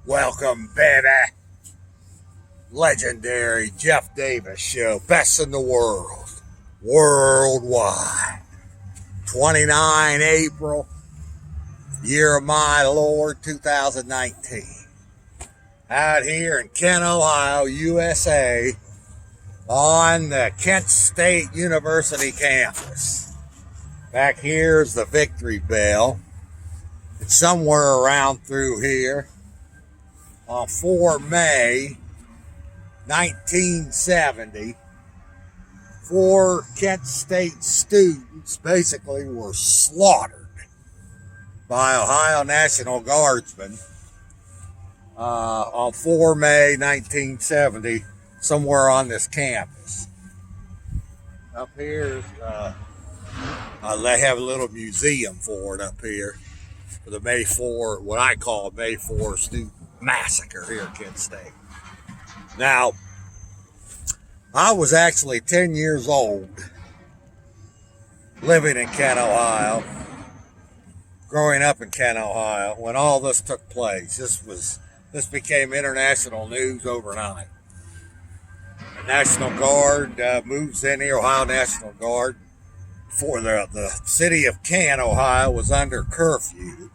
Welcome, baby. Legendary Jeff Davis show. Best in the world. Worldwide. 29 April. Year of my Lord 2019. Out here in Kent, Ohio, USA. On the Kent State University campus. Back here's the Victory Bell. It's somewhere around through here. On 4 May 1970, 4 Kent State students basically were slaughtered by Ohio National Guardsmen on 4 May 1970, somewhere on this campus. Up here, they have a little museum for it up here, for the May 4, what I call May 4 student massacre here at Kent State. Now, I was actually 10 years old, living in Kent, Ohio, growing up in Kent, Ohio, when all this took place. This became international news overnight. The National Guard moves in here, Ohio National Guard, for the city of Kent, Ohio, was under curfew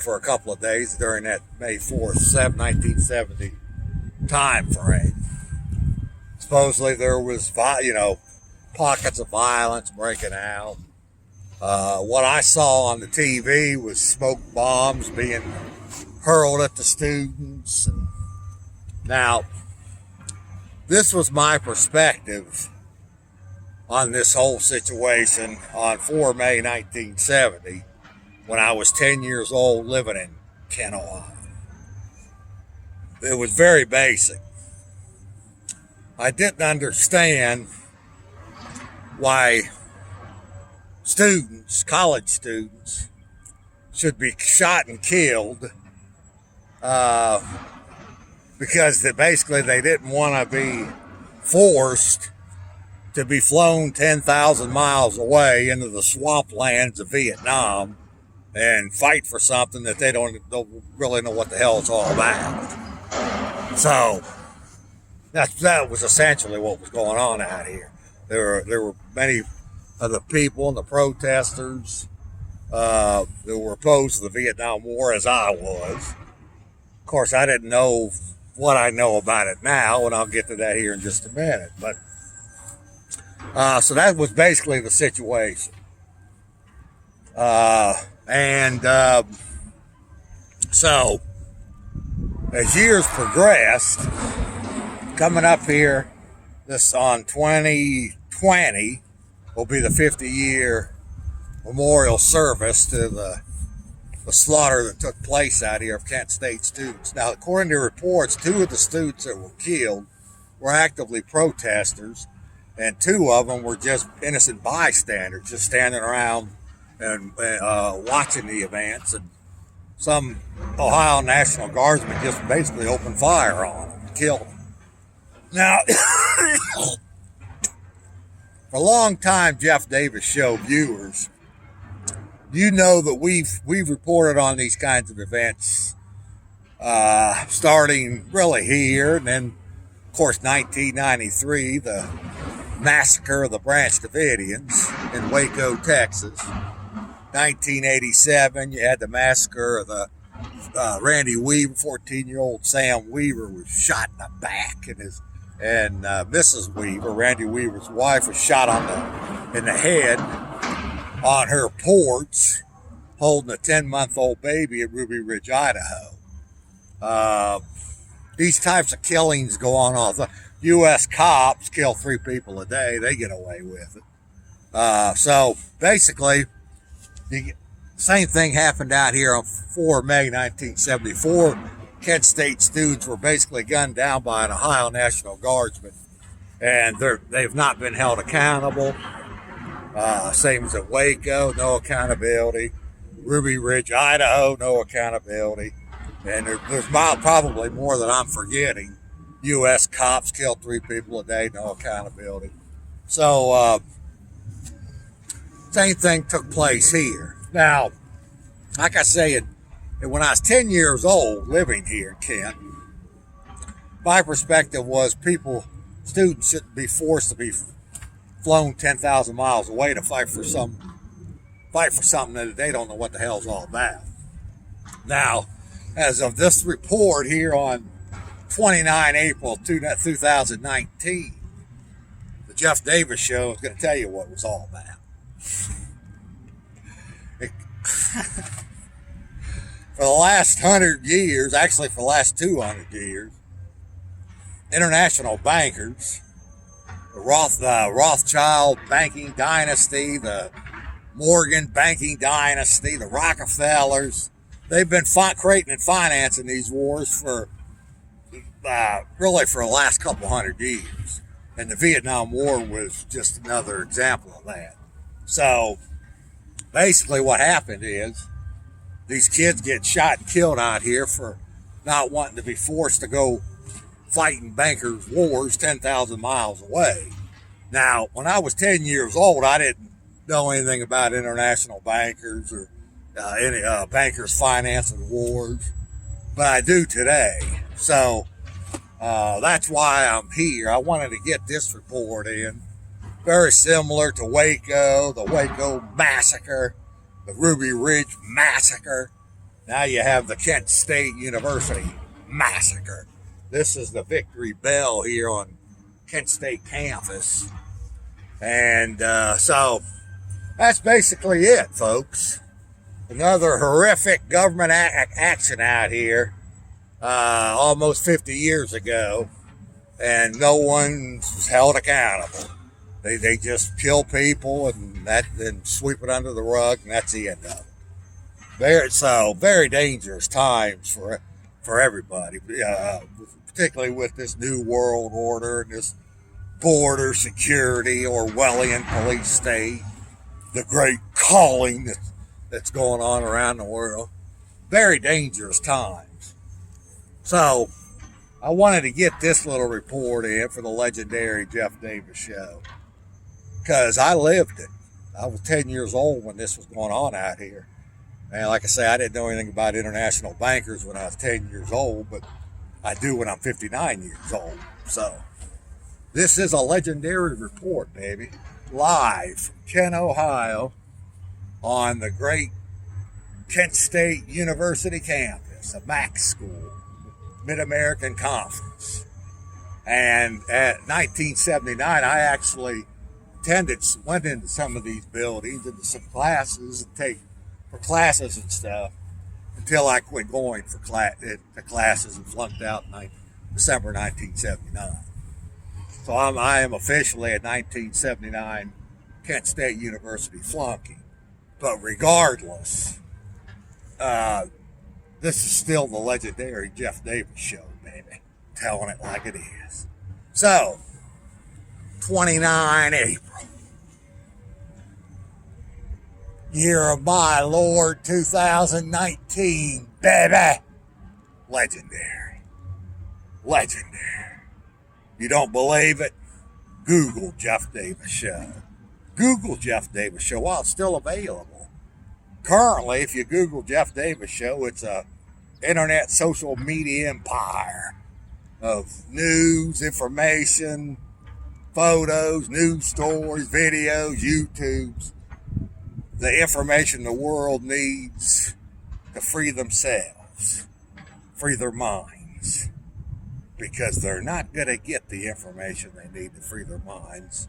for a couple of days during that May 4th, 1970 time frame. Supposedly there was, pockets of violence breaking out. What I saw on the TV was smoke bombs being hurled at the students. And now, this was my perspective on this whole situation on 4 May 1970. When I was 10 years old living in Kent, Ohio. It was very basic. I didn't understand why students, college students, should be shot and killed because they didn't want to be forced to be flown 10,000 miles away into the swamplands of Vietnam and fight for something that they don't really know what the hell it's all about. So that was essentially what was going on out here. There were many of the people and the protesters that were opposed to the Vietnam War, as I was. Of course, I didn't know what I know about it now, and I'll get to that here in just a minute. But so that was basically the situation. So, as years progressed, coming up here, this on 2020 will be the 50-year memorial service to the slaughter that took place out here of Kent State students. Now, according to reports, 2 of the students that were killed were actively protesters, and 2 of them were just innocent bystanders, just standing around and watching the events, and some Ohio National Guardsmen just basically opened fire on them and killed them. Now, for a long time, Jeff Davis Show viewers, you know that we've reported on these kinds of events starting really here, and then, of course, 1993, the Massacre of the Branch Davidians in Waco, Texas. 1987, you had the massacre of the Randy Weaver, 14-year-old Sam Weaver was shot in the back, and Mrs. Weaver, Randy Weaver's wife, was shot in the head on her porch, holding a 10-month-old baby at Ruby Ridge, Idaho. These types of killings go on all the U.S. cops kill 3 people a day; they get away with it. So basically, the same thing happened out here on 4 May 1974. Kent State students were basically gunned down by an Ohio National Guardsman, and they've not been held accountable. Same as at Waco, no accountability. Ruby Ridge, Idaho, no accountability. And there's probably more that I'm forgetting. U.S. cops kill 3 people a day, no accountability. So, same thing took place here. Now, like I say, And when I was 10 years old living here in Kent, my perspective was students shouldn't be forced to be flown 10,000 miles away to fight for something that they don't know what the hell's all about. Now, as of this report here on 29 April 2019, the Jeff Davis Show is going to tell you what it was all about. For the last 100 years, actually for the last 200 years, international bankers, the Rothschild banking dynasty, the Morgan banking dynasty, the Rockefellers, they've been creating and financing these wars for really for the last couple hundred years. And the Vietnam War was just another example of that. So basically what happened is these kids get shot and killed out here for not wanting to be forced to go fighting bankers' wars 10,000 miles away. Now, when I was 10 years old, I didn't know anything about international bankers or any bankers financing wars, but I do today. So that's why I'm here. I wanted to get this report in. Very similar to Waco, the Waco Massacre, the Ruby Ridge Massacre. Now you have the Kent State University Massacre. This is the Victory Bell here on Kent State campus. And so that's basically it, folks. Another horrific government action out here almost 50 years ago, and no one's held accountable. They just kill people and sweep it under the rug, and that's the end of it. Very dangerous times for everybody, particularly with this new world order and this border security, Orwellian police state, the great calling that's going on around the world. Very dangerous times. So I wanted to get this little report in for the legendary Jeff Davis Show, because I lived it. I was 10 years old when this was going on out here. And like I say, I didn't know anything about international bankers when I was 10 years old, but I do when I'm 59 years old. So this is a legendary report, baby. Live from Kent, Ohio, on the great Kent State University campus, a MAC school, Mid-American Conference. And at 1979, I actually went into some of these buildings, into some classes, for classes and stuff, until I quit going for classes and flunked out in December 1979. So I am officially a 1979 Kent State University flunky. But regardless, this is still the legendary Jeff Davis Show, baby. Telling it like it is. So, 29 April. Year of my Lord 2019, baby. Legendary. Legendary. You don't believe it? Google Jeff Davis Show. Google Jeff Davis Show while it's still available. Currently, if you Google Jeff Davis Show, it's a internet social media empire of news, information, photos, news stories, videos, YouTubes, the information the world needs to free themselves, free their minds, because they're not going to get the information they need to free their minds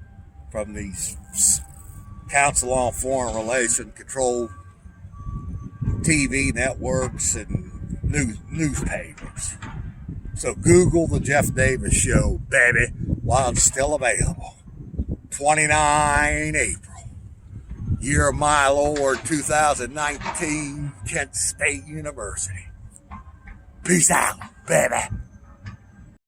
from these Council on Foreign Relations controlled TV networks and newspapers. So Google the Jeff Davis Show, baby, while it's still available. 29 April, year of my Lord 2019, Kent State University. Peace out, baby.